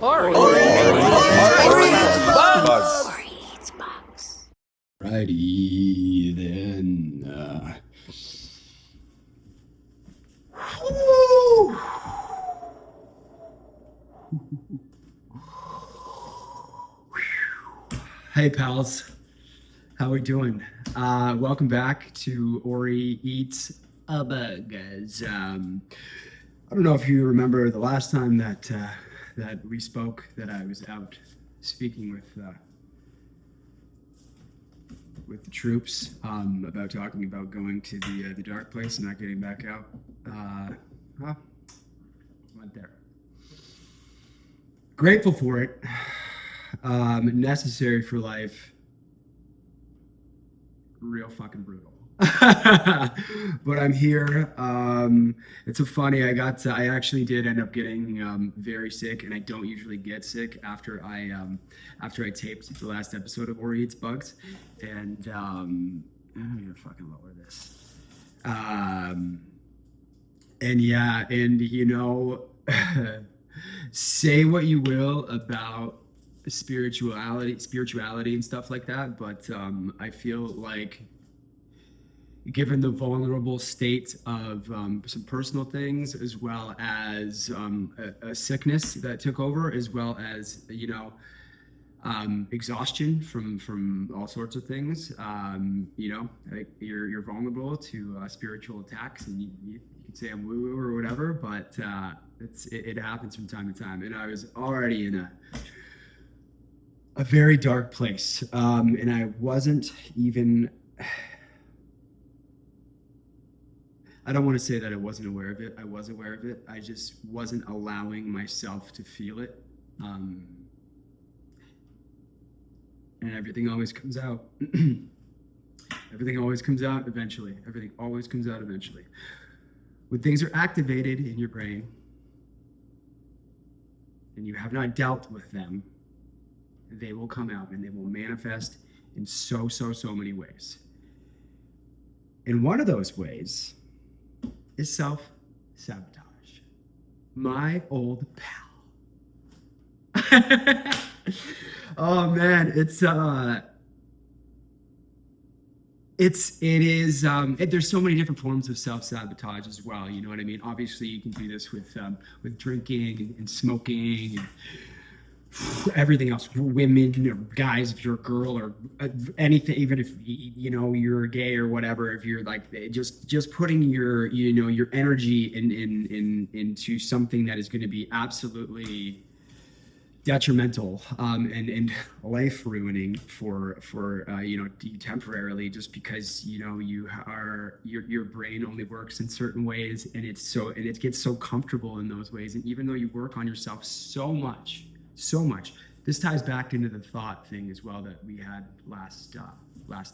Aury. Righty then. Hey pals, how we doing? Welcome back to Aury Eats a Burgers. I don't know if you remember the last time that we spoke, that I was out speaking with the troops about talking about going to the dark place and not getting back out. Well, went there. Grateful for it. Necessary for life. Real fucking brutal. But I'm here. It's so funny. I actually did end up getting very sick, and I don't usually get sick after I taped the last episode of Aury Eats Bugs. And I'm gonna fucking lower this. And yeah, and you know, say what you will about spirituality and stuff like that, but I feel like, given the vulnerable state of some personal things, as well as a sickness that took over, as well as, you know, exhaustion from all sorts of things, you know, like you're vulnerable to spiritual attacks, and you can say I'm woo-woo or whatever, but it happens from time to time. And I was already in a very dark place, and I wasn't even, I don't want to say that I wasn't aware of it. I was aware of it. I just wasn't allowing myself to feel it. And everything always comes out. Everything always comes out eventually. Everything always comes out eventually. When things are activated in your brain and you have not dealt with them, they will come out and they will manifest in so many ways. And one of those ways is self-sabotage. My old pal. Oh man, there's so many different forms of self-sabotage as well. You know what I mean? Obviously, you can do this with drinking and smoking and everything else. Women or guys, if you're a girl, or anything, even if you know you're gay or whatever, if you're like just putting your energy into something that is going to be absolutely detrimental and life ruining for you temporarily, just because your brain only works in certain ways, and it gets so comfortable in those ways. And even though you work on yourself so much, this ties back into the thought thing as well that we had last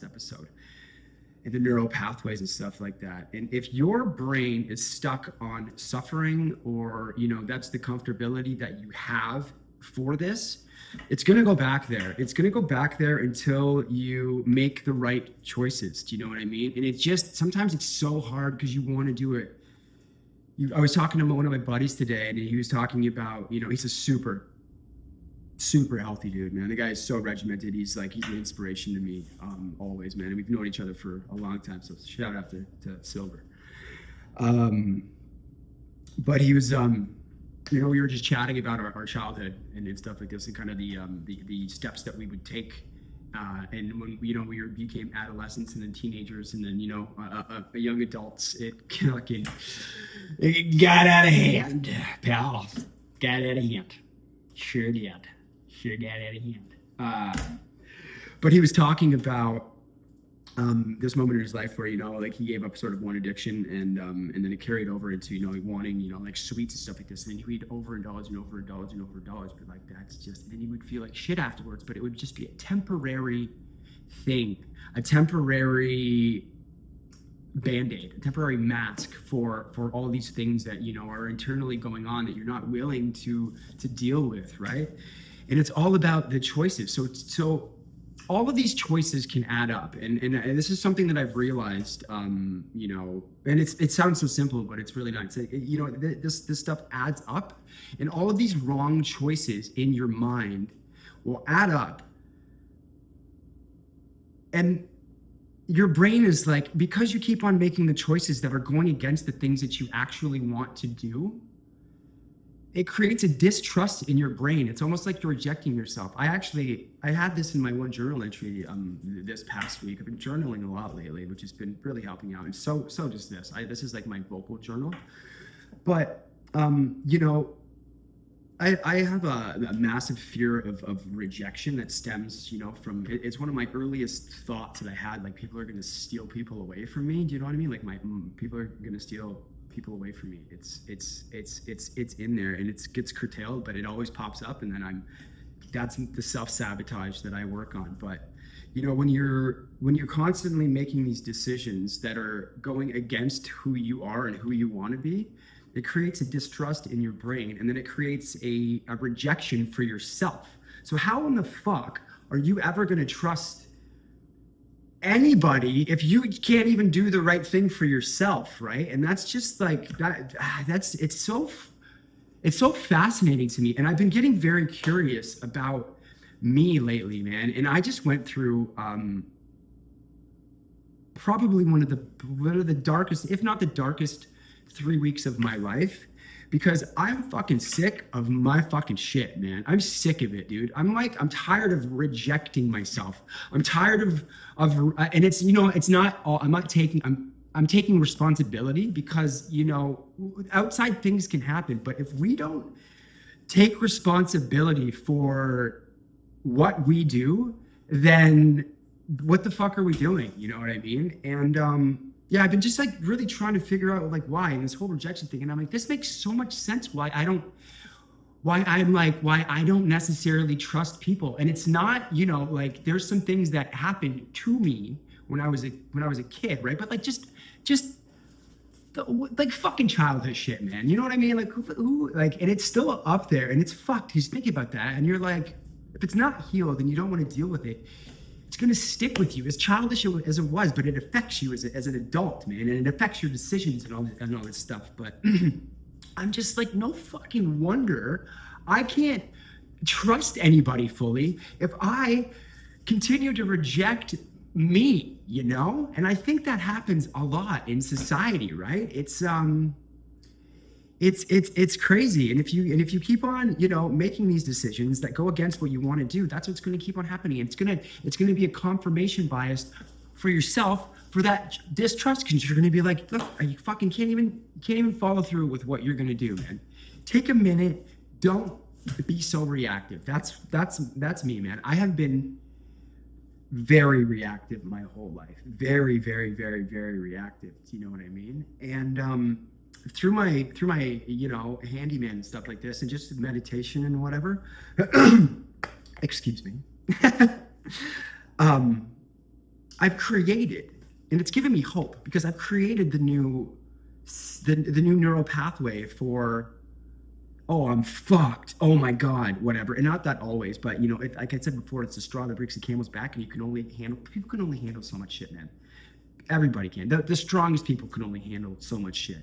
episode, and the neural pathways and stuff like that. And if your brain is stuck on suffering, or that's the comfortability that you have for this, it's going to go back there. It's going to go back there until you make the right choices. Do you know what I mean? And it's just, sometimes it's so hard because you want to do it. I was talking to one of my buddies today, and he was talking about, he's a super healthy dude, man. The guy is so regimented. He's an inspiration to me, always, man. And we've known each other for a long time, so shout out to Silver. But he was, we were just chatting about our childhood and stuff like this, and kind of the steps that we would take, and when we became adolescents and then teenagers, and then young adults, it got out of hand, pal. Got out of hand. Sure did. Sure got out of hand. But he was talking about this moment in his life where he gave up sort of one addiction, and then it carried over into wanting sweets and stuff like this, and then he'd overindulge, but like that's just, and then he would feel like shit afterwards, but it would just be a temporary thing, a temporary band-aid, a temporary mask for all these things that are internally going on that you're not willing to deal with, right? And it's all about the choices. So all of these choices can add up, and this is something that I've realized, you know, and it sounds so simple, but it's really not. It's, you know, this stuff adds up, and all of these wrong choices in your mind will add up, and your brain is like, because you keep on making the choices that are going against the things that you actually want to do, it creates a distrust in your brain. It's almost like you're rejecting yourself. I had this in my one journal entry this past week. I've been journaling a lot lately, which has been really helping out. And so does this. This is like my vocal journal. But you know, I have a massive fear of rejection that stems, you know, from, it's one of my earliest thoughts that I had, like people are going to steal people away from me. Do you know what I mean? Like people are going to steal people away from me. It's in there, and it gets curtailed, but it always pops up, and then that's the self-sabotage that I work on. But you know, when you're constantly making these decisions that are going against who you are and who you want to be, it creates a distrust in your brain, and then it creates a rejection for yourself. So how in the fuck are you ever going to trust anybody if you can't even do the right thing for yourself, right? And that's just like that. It's so fascinating to me, and I've been getting very curious about me lately, man. And I just went through probably one of the darkest, if not the darkest, 3 weeks of my life, because I'm fucking sick of my fucking shit, man. I'm sick of it, dude. I'm tired of rejecting myself. I'm tired of and it's, you know, it's not all, I'm taking responsibility, because, you know, outside things can happen, but if we don't take responsibility for what we do, then what the fuck are we doing? You know what I mean? And yeah, I've been just like really trying to figure out like why, and this whole rejection thing. And I'm like, this makes so much sense why I don't necessarily trust people. And it's not, you know, like there's some things that happened to me when I was a kid, right? But like just like fucking childhood shit, man. You know what I mean? Like who like, and it's still up there, and it's fucked. He's thinking about that, and you're like, if it's not healed and you don't want to deal with it, it's going to stick with you, as childish as it was, but it affects you as an adult, man, and it affects your decisions and all this stuff. But I'm just like, no fucking wonder I can't trust anybody fully if I continue to reject me, you know? And I think that happens a lot in society, right? It's crazy. And if you keep on, you know, making these decisions that go against what you want to do, that's what's going to keep on happening. And it's going to be a confirmation bias for yourself for that distrust, because you're going to be like, look, you fucking can't even follow through with what you're going to do, man. Take a minute. Don't be so reactive. That's me, man. I have been very reactive my whole life. Very, very, very, very reactive. Do you know what I mean? And through my you know, handyman and stuff like this, and just meditation and whatever, excuse me, I've created, and it's given me hope, because I've created the new neural pathway for, oh, I'm fucked, oh my god, whatever. And not that always, but you know, like I said before, it's the straw that breaks the camel's back, and people can only handle so much shit, man. Everybody can. The strongest people can only handle so much shit.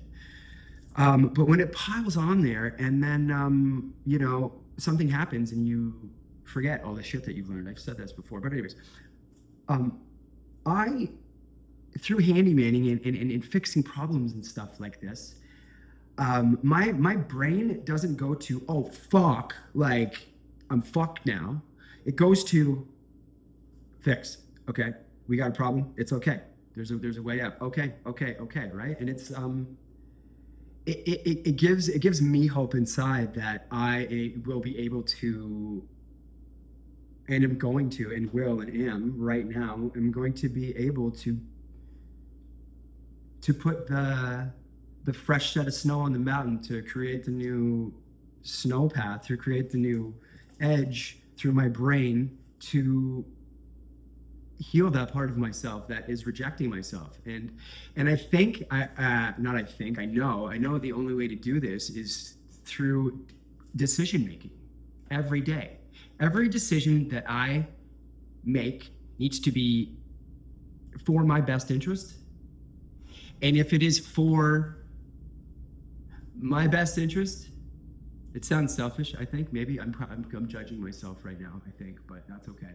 But when it piles on there, and then, you know, something happens and you forget all the shit that you've learned. I've said this before, but anyways, through handymanning and fixing problems and stuff like this, my brain doesn't go to, oh, fuck, like I'm fucked now. It goes to fix. Okay. We got a problem. It's okay. There's a way out. Okay. Right. And it's, it gives me hope inside that I will be able to, and am going to, and will, and am right now, I'm going to be able to put the fresh set of snow on the mountain, to create the new snow path, to create the new edge through my brain, to heal that part of myself that is rejecting myself. And I think, I know the only way to do this is through decision making every day. Every decision that I make needs to be for my best interest. And if it is for my best interest, it sounds selfish, I think. Maybe I'm judging myself right now, I think, but that's okay.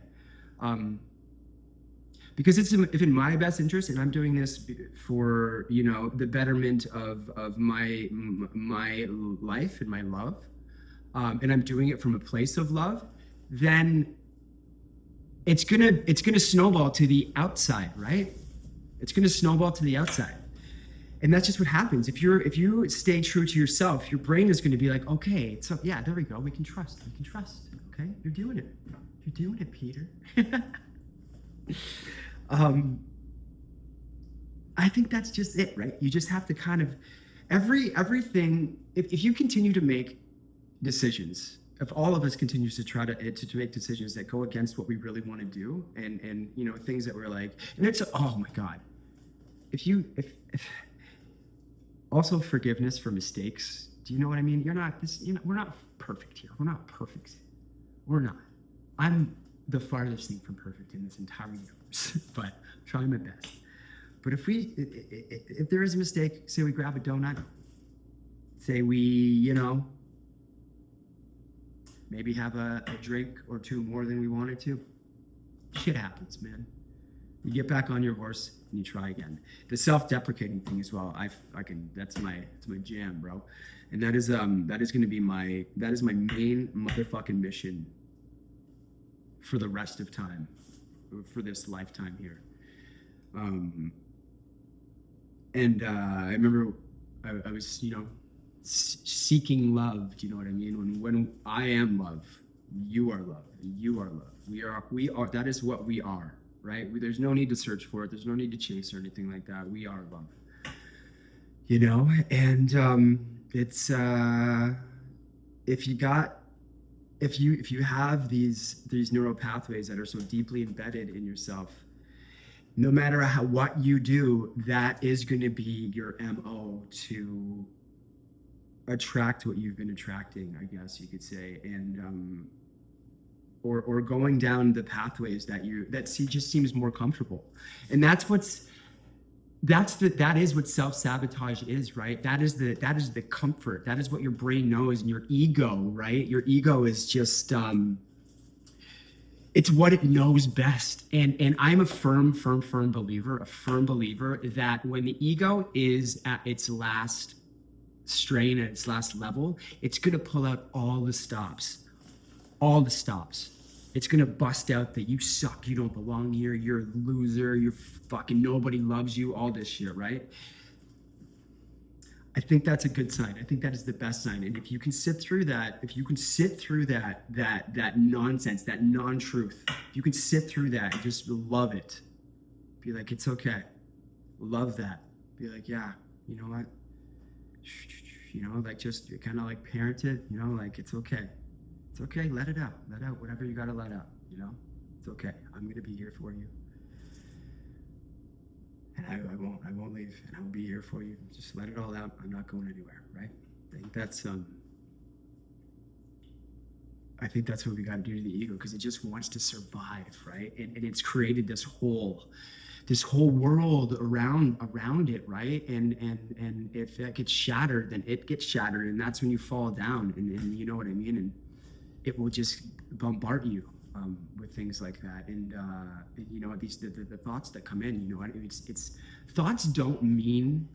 Because if in my best interest, and I'm doing this for, you know, the betterment of my life and my love, and I'm doing it from a place of love, then it's gonna snowball to the outside, right? It's gonna snowball to the outside. And that's just what happens. If you stay true to yourself, your brain is going to be like, okay, so yeah, there we go. We can trust. Okay, you're doing it. You're doing it, Peter. I think that's just it, right? You just have to kind of everything. If you continue to make decisions, if all of us continues to try to make decisions that go against what we really want to do, and you know, things that we're like, and it's, oh my God, if also forgiveness for mistakes. Do you know what I mean? We're not perfect here. We're not perfect. We're not. I'm the farthest thing from perfect in this entire universe, but I'm trying my best. But if there is a mistake, say we grab a donut, say we, you know, maybe have a drink or two more than we wanted to, shit happens, man. You get back on your horse and you try again. The self-deprecating thing as well. That's my jam, bro. And that is going to be my main motherfucking mission for the rest of time, for this lifetime here. I remember I was, you know, seeking love. Do you know what I mean? When I am love, you are love, and you are love. We are. That is what we are. Right? There's no need to search for it. There's no need to chase or anything like that. We are love, you know? And it's, if you have these neural pathways that are so deeply embedded in yourself, no matter what you do, that is going to be your MO to attract what you've been attracting, I guess you could say. And, or going down the pathways that just seems more comfortable. And that is what self-sabotage is, right? That is the comfort. That is what your brain knows, and your ego, right? Your ego is just, it's what it knows best. And I'm a firm believer that when the ego is at its last strain, at its last level, it's going to pull out all the stops. It's going to bust out that you suck, you don't belong here, you're a loser, you're fucking, nobody loves you, all this shit, right? I think that's a good sign. I think that is the best sign. And if you can sit through that, that nonsense, that non-truth, if you can sit through that and just love it, be like, it's okay. Love that. Be like, yeah, you know what? You know, like, just kind of like parent it, you know, like, it's okay. It's okay. Let it out. Let out whatever you got to let out, you know? It's okay. I'm going to be here for you. And I won't leave, and I'll be here for you. Just let it all out. I'm not going anywhere, right? I think that's what we got to do to the ego, because it just wants to survive, right? And it's created this whole world around it, right? And if that gets shattered, then it gets shattered, and that's when you fall down, and you know what I mean? And it will just bombard you with things like that. And you know, the thoughts that come in, you know, it's thoughts don't mean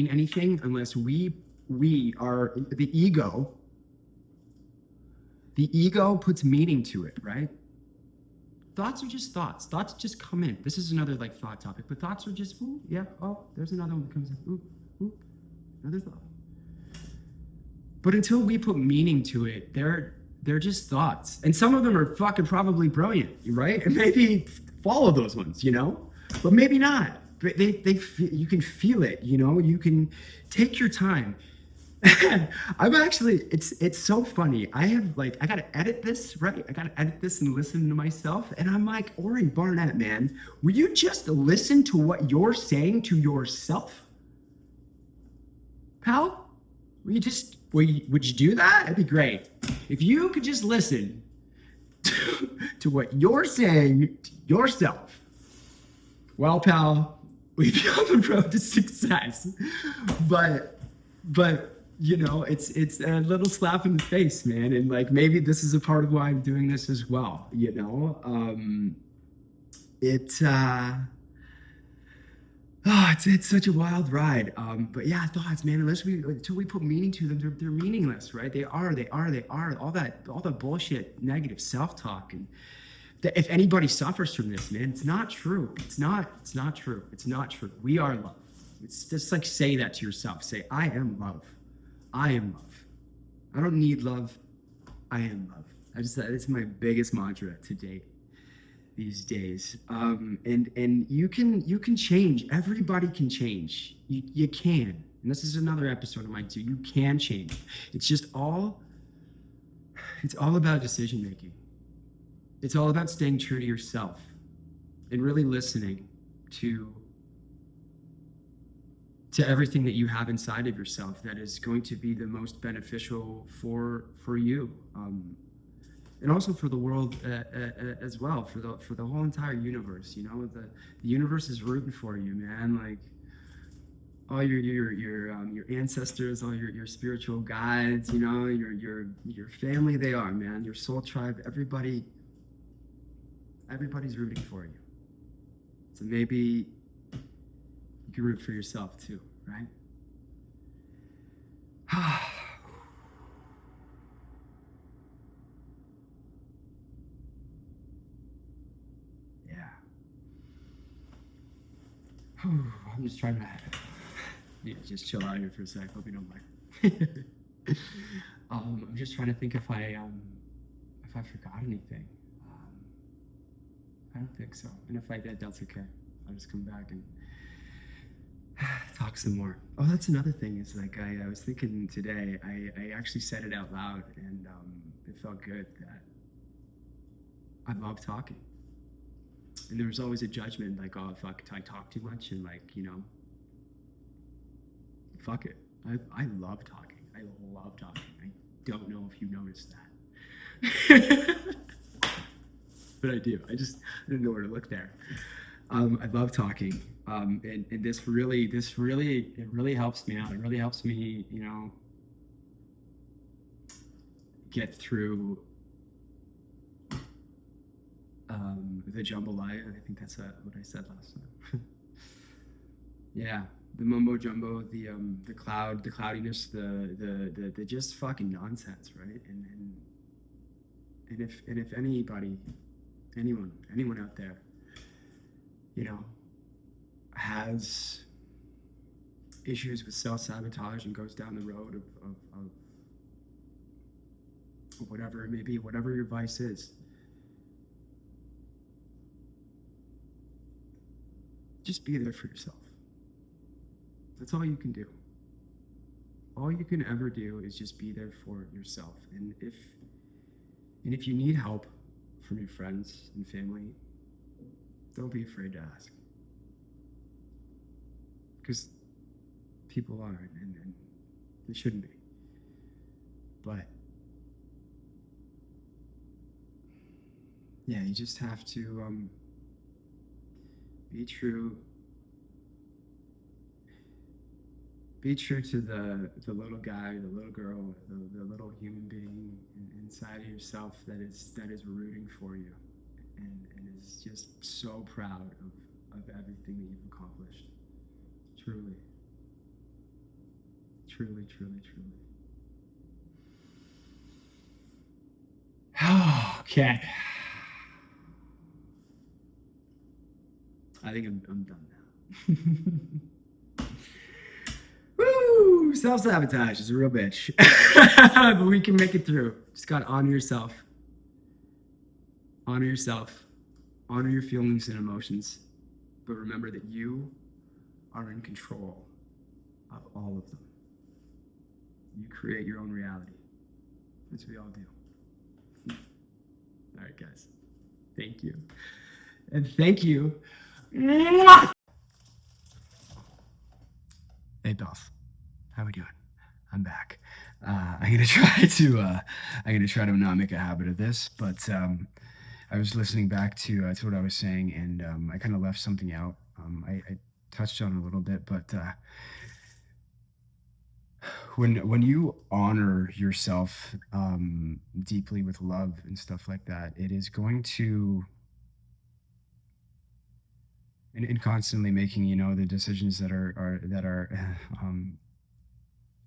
anything unless we are the ego. The ego puts meaning to it, right? Thoughts are just thoughts. Thoughts just come in. This is another like thought topic, but thoughts are just, ooh, yeah, oh, there's another one that comes in. Ooh, another thought. But until we put meaning to it, they're just thoughts. And some of them are fucking probably brilliant, right? And maybe follow those ones, you know? But maybe not. But you can feel it, you know? You can take your time. I'm actually, it's so funny. I got to edit this, right? I got to edit this and listen to myself. And I'm like, Aury Barnett, man, will you just listen to what you're saying to yourself? Pal? Would you do that? That'd be great. If you could just listen to what you're saying to yourself. Well, pal, we've been on the road to success, but you know, it's a little slap in the face, man. And like maybe this is a part of why I'm doing this as well. You know, it it's such a wild ride. But yeah, thoughts, man. Until we put meaning to them, they're meaningless, right? They are. All the bullshit, negative self-talk, and if anybody suffers from this, man, it's not true. It's not true. It's not true. We are love. It's just like say that to yourself. Say, I am love. I am love. I don't need love. I am love. It's my biggest mantra to date these days. And you can change. Everybody can change. You can. And this is another episode of mine too. You can change. It's all about decision making. It's all about staying true to yourself and really listening to everything that you have inside of yourself that is going to be the most beneficial for you, and also for the world as well, for the whole entire universe. You know, the universe is rooting for you, man. Like all your ancestors, all your spiritual guides, you know, your family, they are, man. Your soul tribe, everybody's rooting for you. So maybe you can root for yourself too, right? Yeah. I'm just trying to just chill out here for a sec. Hope you don't mind. I'm just trying to think if I forgot anything. I don't think so. And if I did, that's okay. I'll just come back and talk some more. Oh, that's another thing is like I was thinking today, I actually said it out loud, and it felt good that I love talking. And there was always a judgment like, oh, fuck, I talk too much, and like, you know, fuck it. I love talking. I love talking. I don't know if you noticed that. But I do. I didn't know where to look there. I love talking, and this really helps me out. It really helps me, you know, get through the jambalaya. I think that's what I said last time. Yeah, the mumbo jumbo, the cloudiness, the just fucking nonsense, right? And if anybody, anyone out there, you know, has issues with self-sabotage and goes down the road of whatever it may be, whatever your vice is, just be there for yourself. That's all you can do. All you can ever do is just be there for yourself. And if you need help from your friends and family, don't be afraid to ask. Because people are, and they shouldn't be. But yeah, you just have to be true. Be true to the little guy, the little girl, the little human being inside of yourself that is rooting for you, and is just so proud of everything that you've accomplished. Truly. Truly, truly, truly. Okay. I think I'm done now. Woo! Self-sabotage is a real bitch. But we can make it through. Just gotta honor yourself. Honor yourself. Honor your feelings and emotions. But remember that you are in control of all of them. You create your own reality. That's what we all do. All right, guys. Thank you. And thank you. Hey, boss. How we doing? I'm back. I'm gonna try to not make a habit of this, but I was listening back to what I was saying, and I kind of left something out. I touched on it a little bit, but when you honor yourself deeply with love and stuff like that, it is going to and constantly making the decisions that are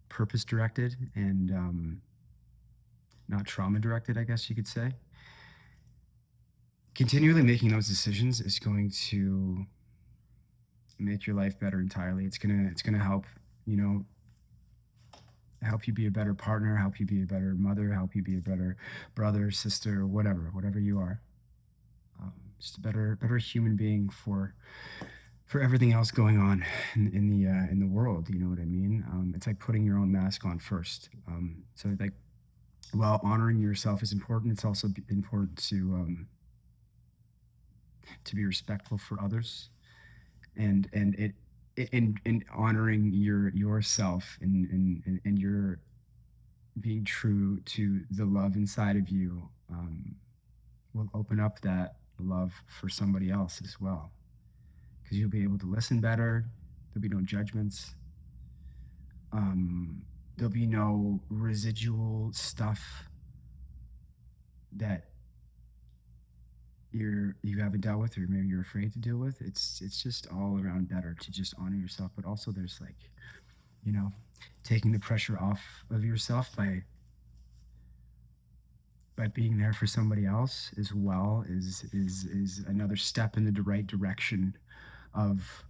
purpose directed and not trauma directed, I guess you could say. Continually making those decisions is going to make your life better entirely. It's gonna help, you know, help you be a better partner, help you be a better mother, help you be a better brother, sister, whatever you are. Just a better human being for everything else going on in the world. You know what I mean? It's like putting your own mask on first. So like, while honoring yourself is important, it's also important to be respectful for others, and in honoring yourself and your being true to the love inside of you will open up that love for somebody else as well, because you'll be able to listen better. There'll be no judgments. um, there'll be no residual stuff that you haven't dealt with, or maybe you're afraid to deal with. It's just all around better to just honor yourself, but also there's like, you know taking the pressure off of yourself by being there for somebody else as well is another step in the right direction of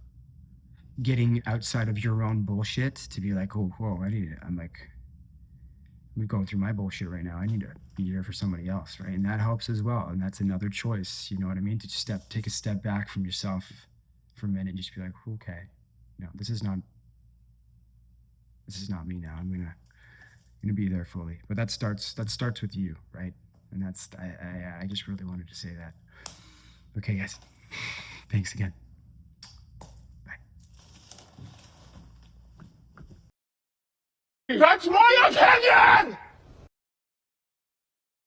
getting outside of your own bullshit, to be like, oh, whoa, I'm going through my bullshit right now. I need to be here for somebody else, right? And that helps as well. And that's another choice. You know what I mean? To just take a step back from yourself for a minute and just be like, okay, no, this is not me now. I'm gonna be there fully. But that starts with you, right? And I just really wanted to say that. Okay, guys. Thanks again. Bye. That's my opinion!